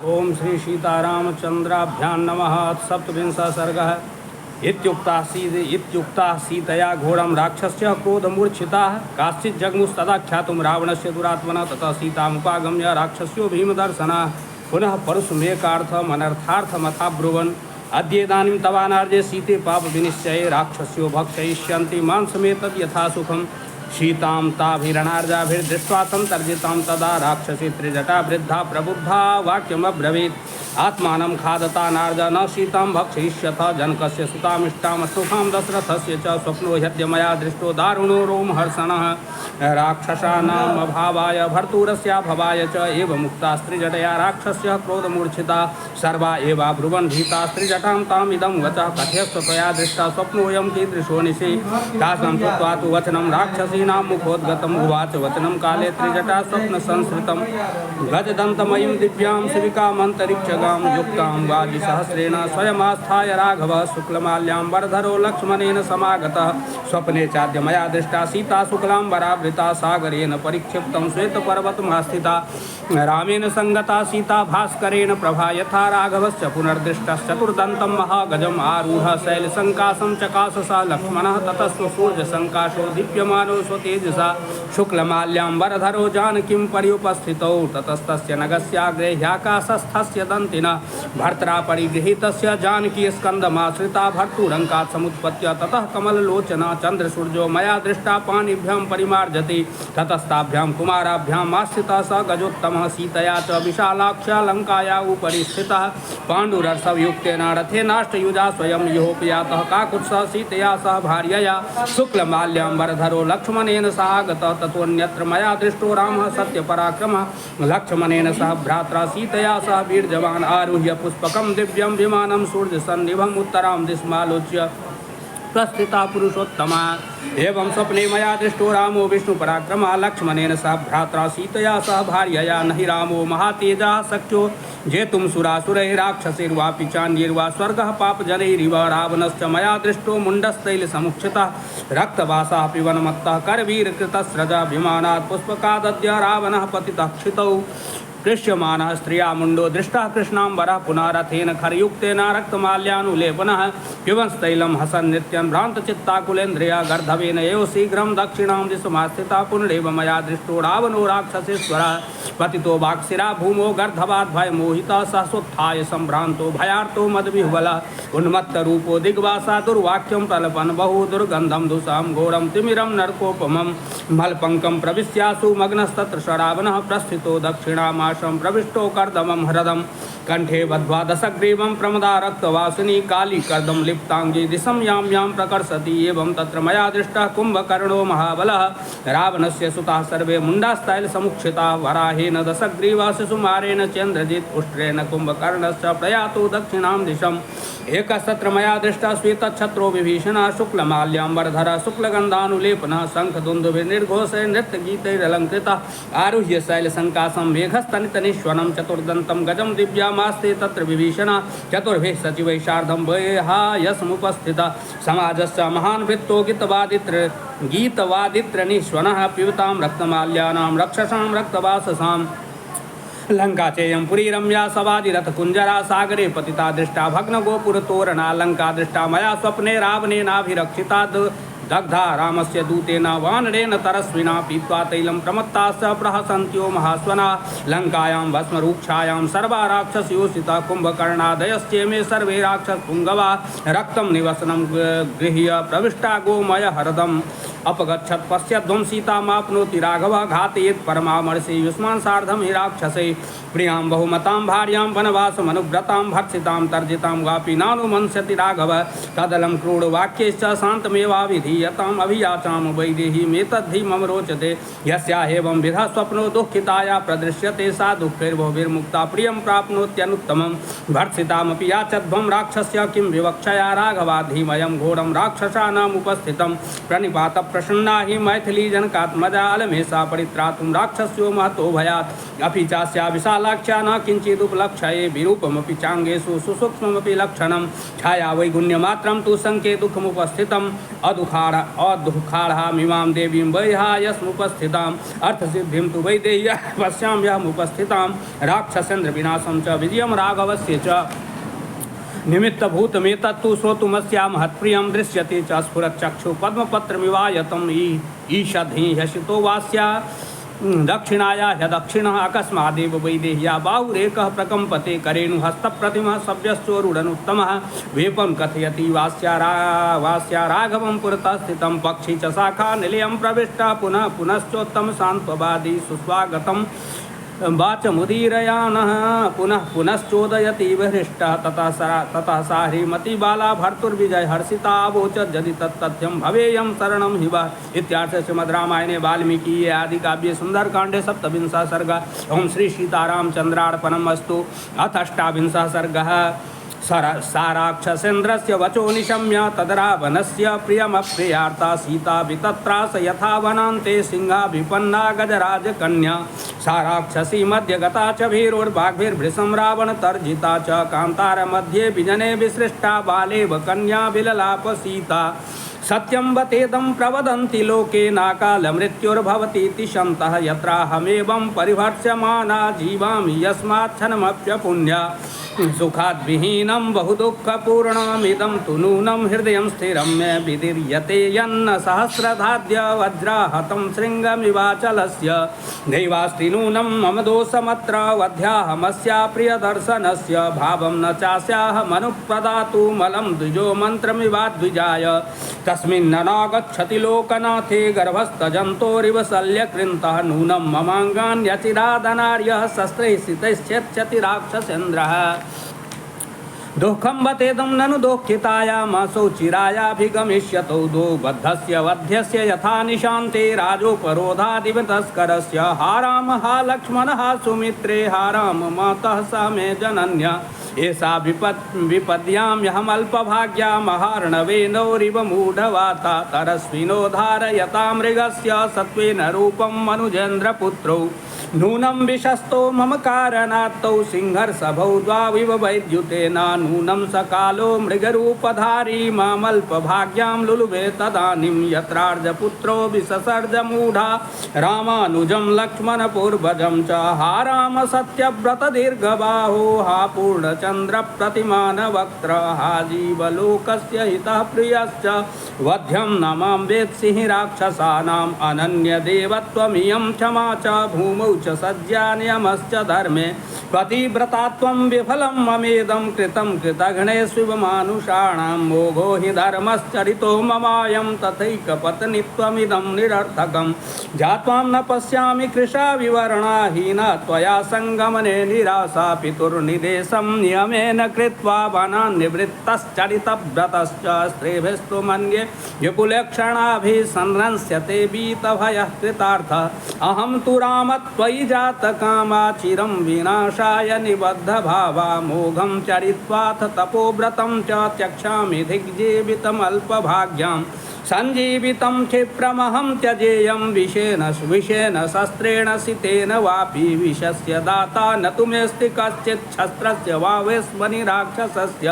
ओम श्री सीतारामचंद्राभ्यां नमः। सप्तविंशः सर्गः। इत्युक्ता सीतया घोरं राक्षस्य क्रोधमूर्छिताः काश्चित् जग्मुस्तदा ख्यातुं रावणस्य दुरात्मनः। ततः सीतामुपागम्य राक्षस्यो भीमदर्शनः पुनः परशुमेकार्थमनर्थार्थमथाब्रुवन् अद्येदानीं तवानार्ये सीते पापविनिश्चये राक्षस्यो भक्षयिष्यन्ति मांसमेतद् यथा सुखम्। शीतां ताभिरणार्जाभिर्दृष्ट्वा संतर्जितां तदा राक्षसी त्रिजटा वृद्धा प्रबुद्धा वाक्यमब्रवीत् आत्मानं खादता नार्जा न शीतां भक्षयिष्यथ जनकस्य सुतामिष्टां सुखां दशरथस्य च स्वप्नो ह्यद्य मया दृष्टो दारुणो रोमहर्षणः राक्षसानाम् अभावाय भर्तूरस्याभवाय च एवमुक्तास्त्रिजटया राक्षस्य क्रोधमूर्छिता सर्वा एवाब्रुवन् भीतास्त्रिजटां ताम् इदं वचः कथयस्व त्वया दृष्टा स्वप्नोऽयं कीदृशो निशि तासां श्रुत्वा तु वचनं राक्षसीनां मुखोद्गतम् उवाच वचनं काले त्रिजटा स्वप्नसंस्कृतं गजदन्तमयीं दिव्यां शिविकामन्तरिक्षगां युक्तां वाजिसहस्रेण स्वयमास्थाय राघवः शुक्लमाल्यां वरधरो लक्ष्मणेन समागतः स्वप्ने चाद्य मया दृष्टा सीता शुक्लाम्बरावृता सागरेण परिक्षिप्तं श्वेतपर्वतमास्थिता रामेण संगता सीता भास्करेण प्रभा यथा राघवश्च पुनर्दृष्टश्चतुर्दन्तं महागजम् आरूढः शैलसङ्काशं चकाससा लक्ष्मणः ततस्व सूर्यसङ्काशो दीप्यमानो स्वतेजसा शुक्लमाल्यां वरधरो जानकीं पर्युपस्थितौ ततस्तस्य नगस्याग्रे ह्याकाशस्थस्य दन्तिनः भर्त्रा परिगृहीतस्य जानकी स्कन्दमाश्रिता भर्तुरङ्कात् समुत्पत्य ततः कमललोचना चन्द्रसूर्यो मया दृष्टा पाणिभ्यां परिमार्जति ततस्ताभ्यां कुमाराभ्याम् आश्रितः स गजोत्तमः सीतया च विशालाक्ष्या लङ्काया उपरि स्थितः पाण्डुरसंयुक्तेन रथेनाष्टयुजा स्वयं योऽपयातः काकुत्सः सीतया सह भार्यया शुक्लमाल्यां वरधरो लक्ष्मणेन सहागतः ततोऽन्यत्र मया दृष्टो रामः सत्यपराक्रमः लक्ष्मणेन सह भ्रात्रा सीतया सह वीर्यवान् आरुह्य पुष्पकं दिव्यं विमानं सूर्यसन्निभम् उत्तरां दिशमालोच्य प्रस्थिता पुरुषोत्तमा एवं स्वप्ने मया दृष्टो रामो विष्णुपराक्रमः लक्ष्मणेन सह भ्रात्रा सीतया सह भार्यया नहि रामो महातेजः सख्यो जेतुं सुरासुरैः राक्षसैर्वापि चान्यैर्वा स्वर्गः पापजनैरिव रावणश्च मया दृष्टो मुण्डस्तैलसमुक्षितः रक्तवासः पिबन्मत्तः करवीरकृतस्रजा विमानात् पुष्पकादद्य रावणः पतितः क्षितौ दृश्यमानः स्त्रिया मुंडो दृष्टः कृष्णाम्बरः पुनः रथेन खरयुक्तेन रक्तमाल्यानुलेपनः पिबंस्तैलं हसन् नित्यं भ्रान्तचित्ताकुलेन्द्रिया गर्धवेन एव शीघ्रं दक्षिणां दिशमास्थिता पुनरेव मया दृष्टो रावणो राक्षसेश्वरः पतितो वाक्शिरा भूमौ गर्धवाद् भयमोहितः सहसोत्थाय सम्भ्रान्तो भयार्तो मदविह्वलः उन्मत्तरूपो दिग्वासा दुर्वाक्यं प्रलपन् बहु दुर्गन्धं दुःसां घोरं तिमिरं नरकोपमं मल्पङ्कं प्रविश्यासु मग्नस्तत्र शरावणः प्रस्थितो दक्षिणामाशं प्रविष्टो कर्दमं ह्रदं कंठे बद्ध्वा दशग्रीवं प्रमदा रक्तवासिनी काली कर्दं लिप्तांगी दिशं यां प्रकर्षति एवं तत्र मया दृष्टः कुम्भकर्णो महाबलः रावणस्य सुताः सर्वे मुण्डास्तैलसमुक्षिताः वराहेन दशग्रीवा शिशुमारेण चेन्द्रजित् उष्ट्रेण कुम्भकर्णस्य प्रयातो दक्षिणां दिशम् एकस्तत्र मया दृष्टा श्वेतच्छत्रो विभीषणः शुक्लमाल्यां वरधरः शुक्लगन्धानुलेपनः शङ्खदुन्दुभिर्निर्घोषैः नृत्यगीतैरलङ्कृतः आरुह्य शैलसङ्काशं मेघस्तनितनीश्वरं चतुर्दन्तं गजं दिव्यामास्ते तत्र विभीषणः चतुर्भिः सचिवैः सार्धं वैहायसमुपस्थितः समाजस्य महान् वृत्तो गीतवादित्रनीश्वरः पिबतां रक्तमाल्यानां रक्षसां रक्तवाससाम् लंका चेयं पुरी रम्या सवादिरथकुञ्जरा सागरे पतिता दृष्टा भग्नगोपुरतोरणा लंका दृष्टा मया स्वप्ने रावणेनाभिरक्षिता दग्धा रामस्य दूतेन वानरेण तरस्विना पीत्वा तैलं प्रमत्ताश्च प्रहसन्त्यो महास्वना लङ्कायां भस्मरूक्षायां सर्वा राक्षसयोषिता कुम्भकर्णादयश्चेमे सर्वे राक्षसपुङ्गवा रक्तं निवसनं गृह्य प्रविष्टा गोमयहरदम् अपगच्छत् पश्यध्वं सीतामाप्नोति राघवः घातयेत् परमामर्षे युष्मान् सार्धं हि राक्षसे प्रियां बहुमतां भार्यां वनवासमनुव्रतां भर्त्सितां तर्जितां वापि नानुमंस्यति राघवः तदलं क्रूरवाक्यैश्च शान्तमेवाभिधीयताम् अभियाचां वैदेहीमेतद्धि मम रोचते यस्याहेवं विधा स्वप्नो दुःखिताया प्रदृश्यते सा दुःखैर्भोभिर्मुक्ता प्रियं प्राप्नोत्यनुत्तमं भर्त्सितामपि याचध्वं राक्षस्य किं विवक्षया राघवाद्धीमयं घोरं राक्षसानामुपस्थितं प्रणिपात प्रसन्ना हि मैथिली जनकात्मजा अलमेषा परित्रातुं राक्षस्यो महतो भयात् अपि चास्या विशालाख्या न किञ्चिदुपलक्ष्ये विरूपमपि चाङ्गेषु सुसूक्ष्ममपि लक्षणं छाया वैगुण्यमात्रं तु संके दुःखमुपस्थितम् अदुःखाढामिमां देवीं वैहायसमुपस्थिताम् अर्थसिद्धिं तु वैदेह्य पश्याम्यहमुपस्थितां राक्षसेन्द्रविनाशं च विजयं राघवस्य च निमित्तभूतमेतत्तु श्रोतुमस्या महत्प्रियं दृश्यते च स्फुरच्चक्षु पद्मपत्रमिवायतम् ईषद्धि ह्यसितो वास्या दक्षिणाया ह्यदक्षिणः अकस्मादेव वैदेह्या बाहुरेकः प्रकम्पते करेणु हस्तप्रतिमः सव्यश्चोरुडनुत्तमः वेपं कथयति वास्या राघवं पुरतः स्थितं पक्षी च शाखा निलयं प्रविष्टः पुनः पुनश्चोत्तम सान्त्ववादी सुस्वागतं वाचमुदीरयानः पुनः पुनश्चोदयति हृष्टः ततः सा ह्रीमती बाला भर्तुर्विजय हर्षिता अवोचत् यदि तत्तथ्यं भवेयं शरणं हि वा। इत्यार्थे श्रीमद् रामायणे वाल्मीकीये आदिकाव्ये सुन्दरकाण्डे 27 सर्गः। ओं श्री सीतारामचन्द्रार्पणमस्तु। अथ 28 सर्गः। साराक्षसेन्द्रस्य वचो निशम्य तद्रावणस्य प्रियमप्रियार्ता सीता वितत्रास यथा वनान्ते सिंहाभिपन्ना गजराजकन्या साराक्षसी मध्ये गता च भीरोर्बाग्भिर्भृशं रावणतर्जिता च कान्तारमध्ये विजने विसृष्टा बालेव कन्या विललाप सीता सत्यं वतेदं प्रवदन्ति लोके नाकालमृत्युर्भवतीति शन्तः यत्राहमेवं परिभर्ष्यमाना जीवामि यस्माच्छनमप्यपुण्या सुखाद्विहीनं बहुदुःखपूर्णमिदं तु नूनं हृदयं स्थिरं मे विदीर्यते यन्न सहस्रधाद्य वज्राहतं शृङ्गमिवाचलस्य दैवास्ति नूनं मम दोषमत्र वध्याहमस्या प्रियदर्शनस्य भावं न चास्याहमनुप्रदातु मलं द्विजो मन्त्रमिवाद्विजाय तस्मिन्ननागच्छति लोकनाथे गर्भस्थजन्तोरिव शल्यकृन्तः नूनं ममाङ्गान्यचिरादनार्यः शस्त्रैः सितैश्चेत्स्यति राक्षसेन्द्रः दुःखं वतेदं ननु दुःखितायामासौ चिरायाभिगमिष्यतौ द्वौ बद्धस्य वध्यस्य यथा निशान्ते राजोपरोधादिवतस्करस्य हा राम हा लक्ष्मण हा सुमित्रे हा राम मातः सा मे जनन्या एषा विपद्याम्यहमल्पभाग्या महार्णवेनोरिव मूढवाता तरस्विनो धारयता मृगस्य सत्त्वेन रूपं मनुजेन्द्रपुत्रौ नूनं विशस्तो मम कारणात्तौ सिंहर्षभौ द्वाविव वैद्युतेन नूनं सकालो मृगरूपधारी मामल्पभाग्यां लुलुभे तदानीं यत्रार्जपुत्रो विससर्जमूढा रामानुजं लक्ष्मणपूर्वजं च हा राम सत्यव्रतदीर्घबाहो हा पूर्णचन्द्रप्रतिमानवक्त्र हा जीवलोकस्य हितः प्रियश्च वध्यं न मां वेत्सिहि राक्षसानाम् अनन्यदेवत्वमियं क्षमा च भूमौ च सज्जान्यमश्च धर्मे पतिव्रतात्वं विफलं ममेदं कृतं कृतघ्नेष्विव मानुषाणां मोघो हि धर्मश्चरितो ममायं तथैकपत्नीत्वमिदं निरर्थकं जात्वां न पश्यामि कृशाविवर्णाहीना त्वया सङ्गमने निराशा पितुर्निदेशं नियमेन कृत्वा वनान्निवृत्तश्चरितव्रतश्च स्त्रीभिस्तु मन्ये विपुलक्षणाभिः संरंस्यते वीतभयः कृतार्थः अहं तु रामत्वयि जातकामा चिरं विनाशाय निबद्धभावा मोघं चरित्वाथ तपोव्रतं च त्यक्षामि दिग्जीवितमल्पभाग्यां सञ्जीवितं क्षिप्रमहं त्यजेयं विषेण शस्त्रेण सितेन वापि विषस्य दाता न तु मेऽस्ति कश्चित् शस्त्रस्य वा वेश्मनि राक्षसस्य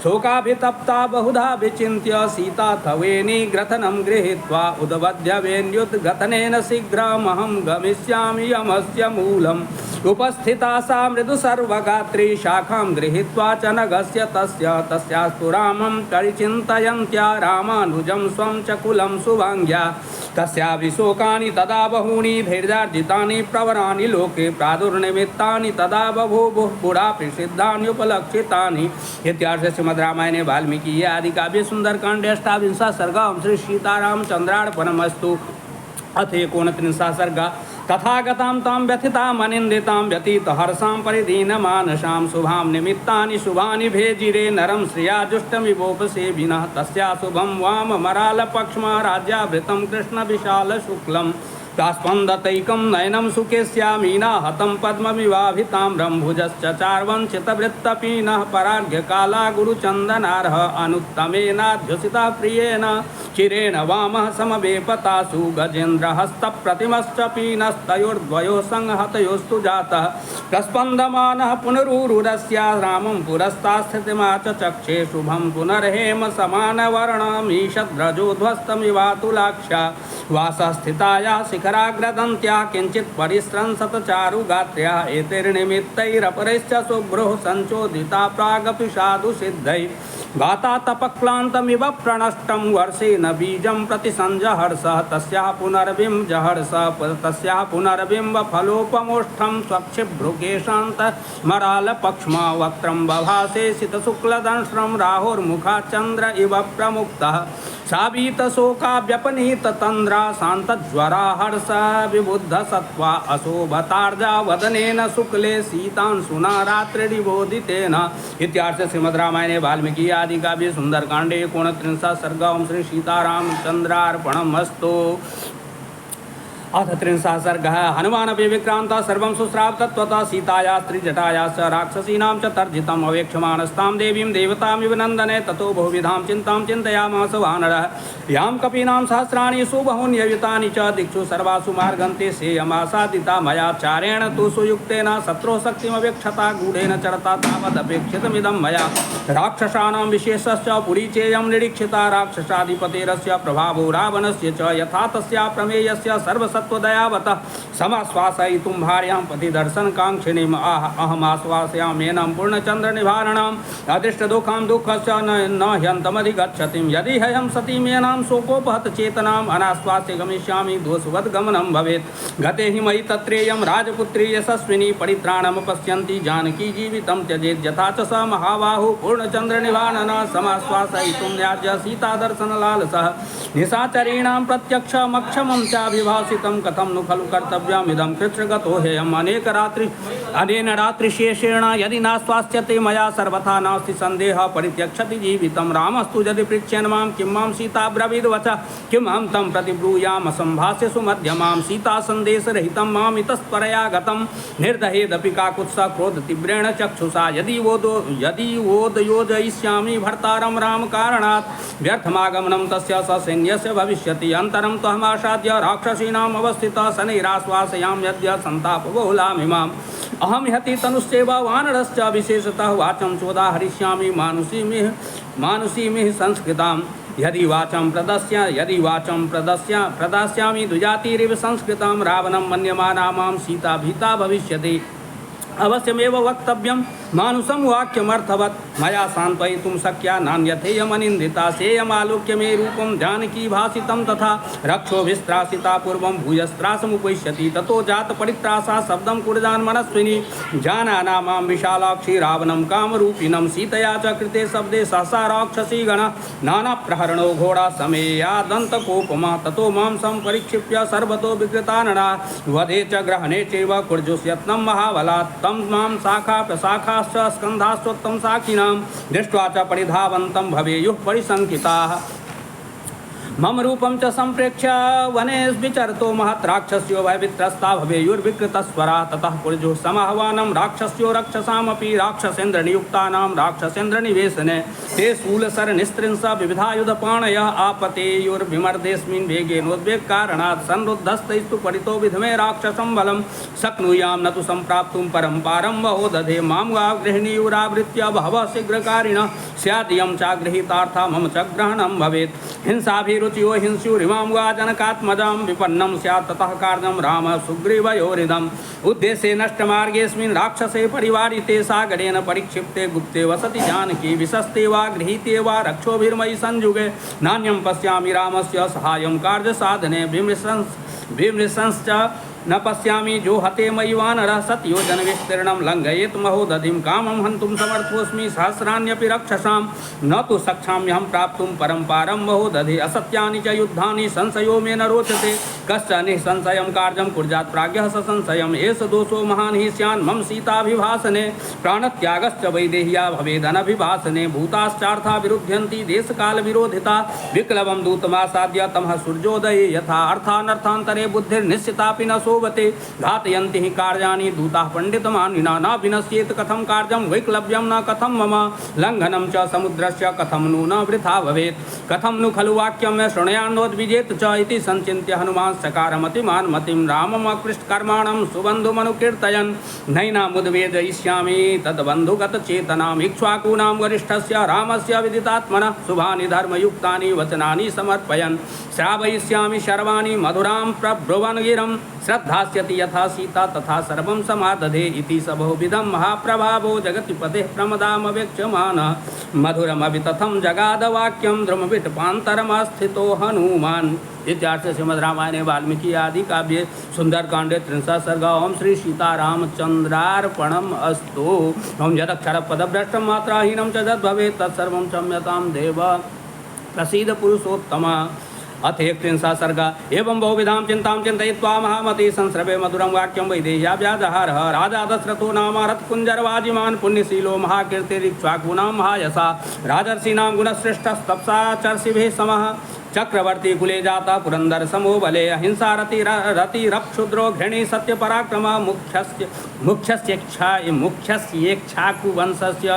शोकाभितप्ता बहुधा विचिन्त्य सीता थवेनी ग्रथनं गृहीत्वा उद्बध्यवेन्युद्गतनेन शीघ्रमहं गमिष्यामि यमस्य मूलम् उपस्थिता सा मृदु सर्वगात्री शाखां गृहीत्वा च नगस्य तस्यास्तु रामं परिचिन्तयन्त्या रामानुजं स्वं च कुलं सुभाङ्ग्या तस्या विशोकानि तदा बहूनि धैर्यार्जितानि प्रवराणि लोके प्रादुर्निमित्तानि तदा बभूवुः पुरापि सिद्धान्युपलक्षितानि। इत्यार्थे श्रीमद् रामायणे वाल्मीकीये आदिकाव्ये सुन्दरकाण्डे 28 सर्गः। श्री सीतारामचन्द्रार्पणमस्तु। अथ 29 सर्गः। तथागतां तां व्यथिताम् अनिन्दितां व्यतीतहर्षां परिदीनमानसां शुभां निमित्तानि शुभानि भेजिरे नरं श्रिया जुष्टमिवोपसेविनः तस्या शुभं वाममरालपक्ष्मा राज्यावृतं कृष्णविशालशुक्लं तास्पन्दतैकं नयनं सुकेश्यामीना हतं पद्ममिवाभितां रम्भुजश्च चार्वञ्चितवृत्तपीनः परार्घ्यकाला गुरुचन्दनार्ह अनुत्तमेनाध्युषिता प्रियेण चिरेण वामः समवेपतासु गजेन्द्रहस्तप्रतिमश्च पीनस्तयोर्द्वयोः संहतयोस्तु जातः प्रस्पन्दमानः पुनरुरुरस्य रामं पुरस्तास्थितिमा च चक्षे शुभं पुनर्हेम समानवर्णमीषद्रजोध्वस्तमिवातुलाक्षा वासस्थिताया शिखराग्रदन्त्या किञ्चित् परिस्रंसत चारुगात्र्या एतैर्निमित्तैरपरैश्च शुभ्रोः सञ्चोदिता प्रागपि साधु सिद्धैः वातातपक्लान्तमिव प्रणष्टं वर्षेण बीजं प्रति सञ्जहर्षः तस्याः पुनर्बिम्बफलोपमोष्ठं स्वक्षिभ्रुकेशान्तमरालपक्ष्मा वक्त्रं बभासे सितशुक्लदंश्रं राहुर्मुखात् चन्द्र इव प्रमुक्तः सावीतशोकाव्यपनीततन्द्रा शान्तज्वरा हर्षा विबुद्धसत्त्वा अशोभतार्जा वदनेन शुक्ले शीतांशुना रात्रिनिबोधितेन। इत्यार्थ श्रीमद् रामायणे वाल्मीकि आदि काव्ये सुंदरकांडे 39 सर्ग। ओम श्री सीतारामचंद्रार्पणमस्तु। अथ 30 सर्गः। हनुमानपि विक्रांत सर्वं सुश्राव तत्त्वतः सीताया स्त्रीजटायाश्च राक्षसीनां च तर्जितम् अवेक्षमाणस्तां देवीं देवतामिव नन्दने ततो बहुविधां चिन्तां चिन्तयामास वानरः। यां कपीनां सहस्राणि सुबहुन्ययुतानि च दिक्षु सर्वासु मार्गन्ते सेयमासादिता मया चारेण तु सुयुक्तेन शत्रोः शक्तिमवेक्षता गूढेन चरता तावदपेक्षितमिदं मया। राक्षसानां विशेषश्च पुरी चेयं निरीक्षिता राक्षसाधिपतेरस्य प्रभावो रावणस्य च यथा तस्या प्रमेयस्य सर्वसत्त्वदयावतः समाश्वासयितुं भार्यां पतिदर्शनकाङ्क्षिणीम् अहमाश्वासयाम्येनं पूर्णचन्द्रनिवारणाम् अदृष्टदुःखं दुःखस्य न ह्यन्तमधिगच्छतिं यदि ह्यं सतीमेनां शोकोपहत चेतनाम् अनाश्वास्य गमिष्यामि दोषवद्गमनं भवेत्। गते हि मयि तत्रेयं राजपुत्री यशस्विनी परित्राणमपश्यन्ति जानकी जीवितं त्यजेत् यथा च स महाबाहु पूर्णचन्द्रनिवारण समाश्वासयितुं याज्य सीतादर्शनलालसः निशाचरीणां प्रत्यक्षमक्षमं चाभिभाषितं कथं नु खलु कर्तव्यमिदं कृच्छ्रगतो हेयम् अनेन रात्रिशेषेण यदि नाश्वास्यते मया सर्वथा नास्ति सन्देहः परित्यक्षति जीवितं। रामस्तु यदि पृच्छेन् मां किं मां सीता ब्रवीद्वचः किमहं तं प्रतिब्रूयाम संभाष्य सुमध्यमां सीता सन्देशरहितं माम् इतस्त्वरया गतं निर्दहेदपि काकुत्सः क्रोधतीव्रेण चक्षुषा यदि वोदयोजयिष्यामि भर्तारं रामकारणात् व्यर्थमागमनं तस्य ससैन्यस्य भविष्यति। अन्तरं त्वहमासाद्य राक्षसीनाम् अवस्थितः शनैराश्वासयां यद्य सन्तापबहुलामिमाम् अहं ह्यति तनुश्चैव वानरश्च विशेषतः वाचं चोदाहरिष्यामि मानुषीमिः संस्कृताम् यदि वाचं प्रदास्यामि द्विजातिरिव संस्कृतं रावणं मन्यमाना मां सीता भीता भविष्यति। अवश्यमेव वक्तव्यं मानुषं वाक्यमर्थवत् मया सान्त्वयितुं शक्या नान्यथेयमनिन्दिता। सेयमालोक्य मे रूपं जानकी भासितं तथा रक्षोभिस्त्रासिता पूर्वं भूयस्त्रासमुपैष्यति ततो जातपरित्रासा शब्दं कुर्जान्मनस्विनी जानाना मां विशालाक्षी रावणं कामरूपिणं सीतया च कृते शब्दे सहसा राक्षसी गणः नानाप्रहरणो घोड़ा समेयादन्तकोपमा ततो मां संपरिक्षिप्य सर्वतो विकृतानना वधे च ग्रहणे चैव कुर्जुष्यत्नं महाबलात् तं मां शाखा प्रशाखा स्कंधास्त्वत्तं साक्षिणां दृष्ट्वा च परिधावन्तं भवेयुः परिशङ्किताः। मम रूपं च संप्रेक्ष्य वने विचरतो महत् राक्षस्यो भयवित्रस्ता भवेयुर्विकृतस्वरा ततः पुरुषो समाह्वानं राक्षस्यो रक्षसामपि राक्षसेन्द्रनियुक्तानां राक्षसेन्द्रनिवेशने ते शूलशरनिस्त्रिंश विविधायुधपाणयः आपतेयुर्विमर्देऽस्मिन् वेगेनोद्वेगकारणात् संरुद्धस्तैस्तु परितो विधमे राक्षसं बलं शक्नुयां न तु सम्प्राप्तुं परं पारं वहो दधे मां गृहिणीयुरावृत्य बहवः शीघ्रकारिणः स्यादियं चागृहीतार्था मम च ग्रहणं भवेत्। हिंसाभिरुचियो हिंस्युरिमां वा जनकात्मजां विपन्नं स्यात् ततः कार्यं राम सुग्रीवयोरिदम् उद्देश्ये नष्टमार्गेऽस्मिन् राक्षसे परिवारिते सागरेण परिक्षिप्ते गुप्ते वसति जानकी विशस्ते वा गृहीते वा रक्षोभिर्मयि संयुगे नान्यं पश्यामि रामस्य सहायं कार्यसाधने विमृशंश्च न पश्यामि जो हते मयि वानरः सत्योजन विस्तीर्णं लङ्घयेत् महोदधिं कामं हन्तुं समर्थोऽस्मि सहस्राण्यपि रक्षसां न तु शक्षाम्यहं प्राप्तुं परं पारं महोदधे असत्यानि च युद्धानि संशयो मे न रोचते कश्च निःसंशयं कार्यं कुर्यात् प्राज्ञः ससंशयम् एष दोषो महान् हि स्यान् मम सीताभिभाषणे प्राणत्यागश्च वैदेह्या भवेदनभिभाषणे भूताश्चार्था विरुध्यन्ति देशकालविरोधिता विक्लवं दूतमासाद्य तमः सूर्योदये यथा अर्थानर्थान्तरे बुद्धिर्निश्चितापि न शोभते घातयन्ति हि कार्याणि दूताः पंडितमानिना न विनश्येत कथं कार्यं वैक्लव्यं न कथं मम लङ्घनं च समुद्रस्य कथं नु न वृथा भवेत् कथं नु खलु वाक्यं मे शृणुयान्नोद्विजेत च इति संचिन्त्य हनुमान् सकारमतिमान् मतिं राममकृष्टकर्माणं सुबन्धुमनुकीर्तयन् नैनामुद्वेजयिष्यामि तद्बन्धुगतचेतनाम् इक्ष्वाकूनां वरिष्ठस्य रामस्य विदितात्मनः शुभानि धर्मयुक्तानि वचनानि समर्पयन् श्रावयिष्यामि शर्वाणि मधुरां प्रब्रुवन् गिरं श्रद्धास्यति यथा सीता तथा सर्वं समादधे इति स बहुविधं महाप्रभावो जगतिपतेः प्रमदामवेक्ष्यमानः मधुरमपि तथं जगादवाक्यं द्रुमविटपान्तरमास्थितो हनुमान्। इत्यार्थ श्रीमद् रामायणे वाल्मीकि आदि काव्ये सुंदरकांडे 63 सर्ग। ओम श्री सीतारामचंद्रार्पणम् अस्तु। ओम यदक्षरपदभ्रष्टं मात्राहीनं च यद्भवेत् तत्सर्वं क्षम्यतां देव प्रसीद पुरुषोत्तम। अथ 31 सर्ग। एवं बहुविधां चिंतां चिन्तयित्वा महामती संस्रवे मधुरं वाक्यं वैदेह्या व्याजहारः राजा दशरथो नाम रथकुञ्जरवाजिमान् पुण्यशीलो महाकीर्तिरिक्ष्वाकूनां महायशा राजर्षीणां गुणश्रेष्ठस्तप्सा चर्षिभिः समः चक्रवर्ती कुले जाता पुरंदर समो बले अहिंसा रतिरक्षुद्रो घृणी सत्य पराक्रम मुख्यस्येक्षाकुवंशस्य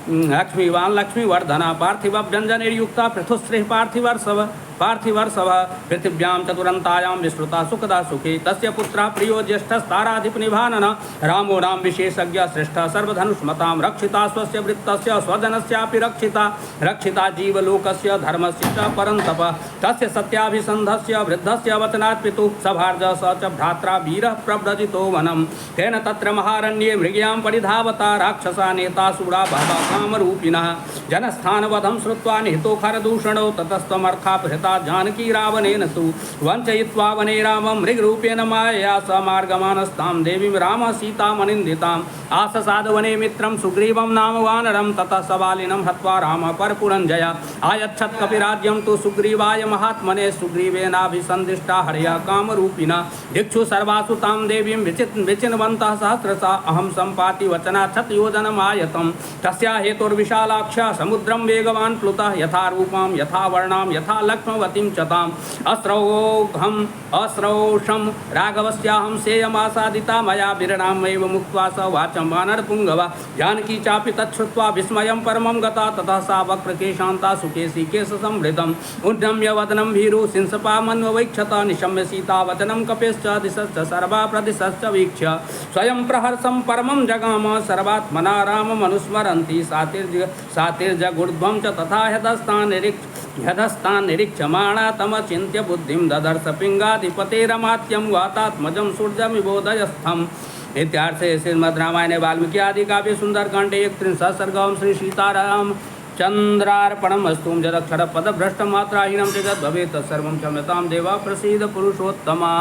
लक्ष्मीवान् लक्ष्मीवर्धना पार्थिव व्यंजनैर्युक्ता पृथुश्री पार्थिवर्षभ पृथिव्यां चतुरन्तायां विश्रुता सुखदा सुखी तस्य पुत्रः प्रियो ज्येष्ठस्ताराधिपनिभानन रामो नाम विशेषज्ञ श्रेष्ठः सर्वधनुष्मतां रक्षिता स्वस्य वृत्तस्य स्वजनस्यापि रक्षिता जीवलोकस्य धर्मस्य च परन्तप तस्य सत्याभिसन्धस्य वृद्धस्य वचनात् पितुः सभार्ज स च भ्रात्रा वीरः प्रव्रजितो वनं तेन तत्र महारण्ये मृग्यां परिधावता राक्षसा नेतासुरा बहवः कामरूपिणः जनस्थानवधं श्रुत्वा निहितो खरदूषणो ततस्त्वमर्थापहृता जानकी रावणेन तु वञ्चयित्वा वने रामं मृगरूपेण मायया स मार्गमानस्तां देवीं रामः सीतामनिन्दिताम् आससाद वने मित्रं सुग्रीवं नाम वानरं ततः सबालिनं हत्वा रामः परपुरञ्जय आयच्छत् कपिराज्यं तु सुग्रीवाय महात्मने सुग्रीवेनाभिसन्दिष्टा हर्या कामरूपिणा दिक्षु सर्वासु तां देवीं विचिन्वन्तः सहस्रशा अहं सम्पाति वचनाच्छत् योजनमायतं तस्या हेतुर्विशालाक्ष्या समुद्रं वेगवान् प्लुतः यथा रूपां यथा वर्णां यथा लक्ष्मवतीं च ताम् अस्रौषं राघवस्याहं सेयमासादिता मया विरणामेव मुक्त्वा स वाचं वानरपुङ्गव जानकी चापि तच्छ्रुत्वा विस्मयं परमं गता ततः सा वक्रकेशान्ता सुकेशी केशसंवृतम् उद्यम्य वदनं भीरु सिंसपामन्वैक्षत निशम्य सीता वचनं कपेश्च दिशश्च सर्वा प्रदिशश्च वीक्ष्य स्वयं प्रहर्षं परमं जगाम सर्वात्मना राममनुस्मरन्ति सातिर्जगूर्ध्वं च तथा ह्यधस्तान् निरीक्षमाणा तमचिन्त्य बुद्धिं ददर्श पिङ्गाधिपतेरमात्यं वातात्मजं सूर्यमिबोधयस्थम्। इत्यार्थे श्रीमद् रामायणे वाल्मीकि आदि काव्ये सुंदरकांडे 31 सर्ग। ओम श्री सीताराम चंद्रार्पणमस्तु। यदक्षरपदभ्रष्टं मात्राहीनं च यद्भवेत् तत्सर्वं क्षम्यतां देवा प्रसीद पुरुषोत्तमा।